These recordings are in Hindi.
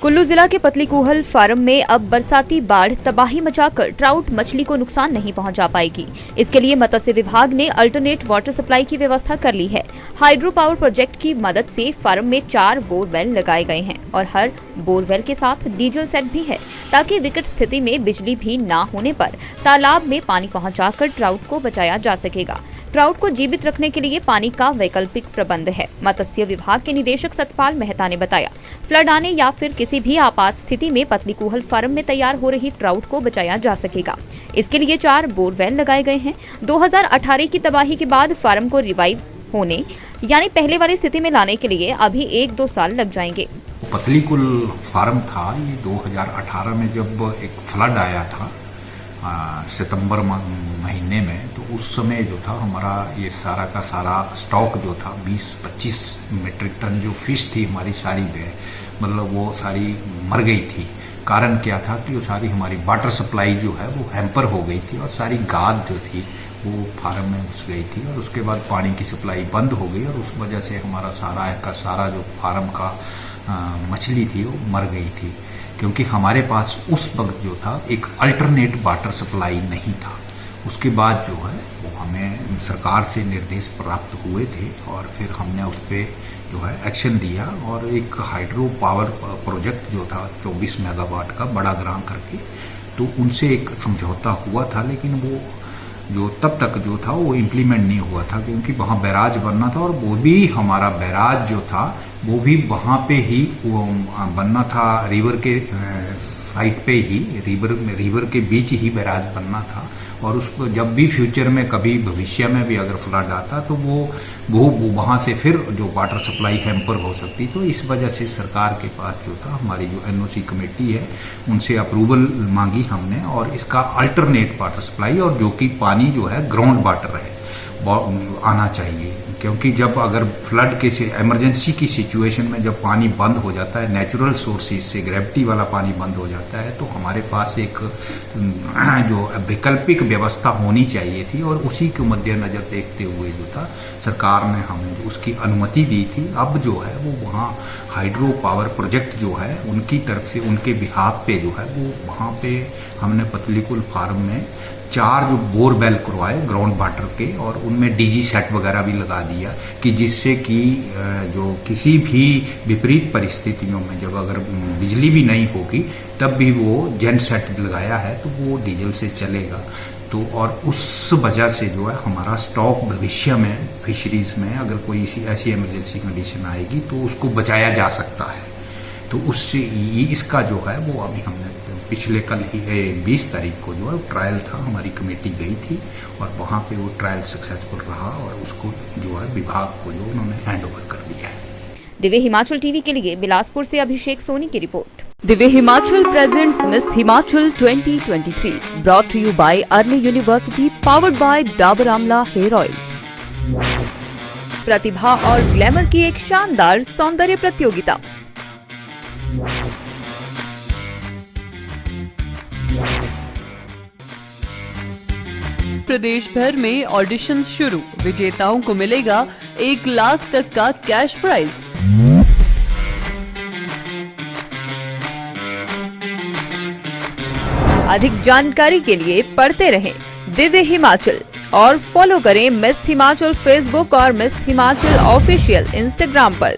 कुल्लू जिला के पतलीकूहल फार्म में अब बरसाती बाढ़ तबाही मचाकर ट्राउट मछली को नुकसान नहीं पहुंचा पाएगी। इसके लिए मत्स्य विभाग ने अल्टरनेट वाटर सप्लाई की व्यवस्था कर ली है। हाइड्रो पावर प्रोजेक्ट की मदद से फार्म में 4 बोरवेल लगाए गए हैं और हर बोरवेल के साथ डीजल सेट भी है, ताकि विकट स्थिति में बिजली भी न होने पर तालाब में पानी पहुँचाकर ट्राउट को बचाया जा सकेगा। ट्राउट को जीवित रखने के लिए पानी का वैकल्पिक प्रबंध है। मत्स्य विभाग के निदेशक सतपाल मेहता ने बताया, फ्लड आने या फिर किसी भी आपात स्थिति में पतलीकूहल फार्म में तैयार हो रही ट्राउट को बचाया जा सकेगा। इसके लिए 4 बोरवेल लगाए गए हैं। 2018 की तबाही के बाद फार्म को रिवाइव होने यानी पहले वाली स्थिति में लाने के लिए अभी 1-2 साल लग जाएंगे। पतलीकूहल फार्म था, ये 2018 में जब एक फ्लड आया था सितंबर महीने में, तो उस समय जो था हमारा ये सारा का सारा स्टॉक जो था 20-25 मीट्रिक टन जो फिश थी हमारी सारी मतलब वो सारी मर गई थी। कारण क्या था कि वो सारी हमारी वाटर सप्लाई जो है वो हैम्पर हो गई थी और सारी गाद जो थी वो फार्म में घुस गई थी और उसके बाद पानी की सप्लाई बंद हो गई और उस वजह से हमारा सारा जो फार्म का मछली थी वो मर गई थी, क्योंकि हमारे पास उस वक्त जो था एक अल्टरनेट वाटर सप्लाई नहीं था। उसके बाद जो है वो हमें सरकार से निर्देश प्राप्त हुए थे और फिर हमने उस पर जो है एक्शन दिया और एक हाइड्रो पावर प्रोजेक्ट जो था 24 मेगावाट का बड़ा ग्रां करके, तो उनसे एक समझौता हुआ था, लेकिन वो जो तब तक जो था वो इम्प्लीमेंट नहीं हुआ था, क्योंकि वहाँ बैराज बनना था और वो भी हमारा बैराज जो था वो भी वहाँ पे ही वो बनना था, रिवर के साइड पे ही, रिवर के बीच ही बैराज बनना था। और उसको जब भी फ्यूचर में कभी भविष्य में भी अगर फ्लड आता तो वो वहाँ से फिर जो वाटर सप्लाई हैम्पर हो सकती। तो इस वजह से सरकार के पास जो था हमारी जो एनओसी कमेटी है उनसे अप्रूवल मांगी हमने और इसका अल्टरनेट वाटर सप्लाई और जो कि पानी जो है ग्राउंड वाटर है आना चाहिए, क्योंकि जब अगर फ्लड के इमरजेंसी की सिचुएशन में जब पानी बंद हो जाता है, नेचुरल सोर्सेज से ग्रेविटी वाला पानी बंद हो जाता है, तो हमारे पास एक जो वैकल्पिक व्यवस्था होनी चाहिए थी और उसी के मद्देनजर देखते हुए जो था सरकार ने हमें उसकी अनुमति दी थी। अब जो है वो वहाँ हाइड्रो पावर प्रोजेक्ट जो है उनकी तरफ से उनके बिहाफ पे जो है वो वहाँ पे हमने पतलीकूहल फार्म में 4 जो बोरवेल करवाए ग्राउंड वाटर के और उनमें डीजी सेट वगैरह भी लगा दिया कि जिससे कि जो किसी भी विपरीत परिस्थितियों में जब अगर बिजली भी नहीं होगी तब भी वो जेन सेट लगाया है तो वो डीजल से चलेगा। तो और उस वजह से जो है हमारा स्टॉक भविष्य में फिशरीज में अगर कोई ऐसी इमरजेंसी कंडीशन आएगी तो उसको बचाया जा सकता है। तो उससे इसका जो है वो अभी हमने पिछले कल ही 20 तारीख को जो है ट्रायल था, हमारी कमेटी गई थी और वहाँ पे वो ट्रायल सक्सेसफुल रहा और उसको जो है विभाग को जो उन्होंने हैंडओवर कर दिया है। दिव्य हिमाचल टीवी के लिए बिलासपुर से अभिषेक सोनी की रिपोर्ट। Divya Himachal presents miss Himachal 2023 brought to you by early university, powered by Dabur Amla hair oil. प्रतिभा और ग्लैमर की एक शानदार सौंदर्य प्रतियोगिता, प्रदेश भर में ऑडिशन शुरू, विजेताओं को मिलेगा 1 लाख तक का कैश प्राइज। अधिक जानकारी के लिए पढ़ते रहें दिव्य हिमाचल और फॉलो करें मिस हिमाचल फेसबुक और मिस हिमाचल ऑफिशियल इंस्टाग्राम पर।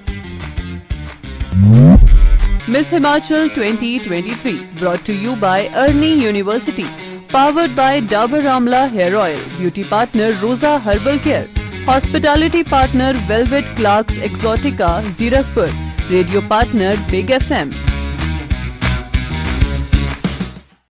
Miss Himachal 2023 brought to you by Arni university, powered by Dabur Amla hair oil, beauty partner Roza herbal care, hospitality partner velvet Clarks Exotica Zirakpur, radio partner big FM।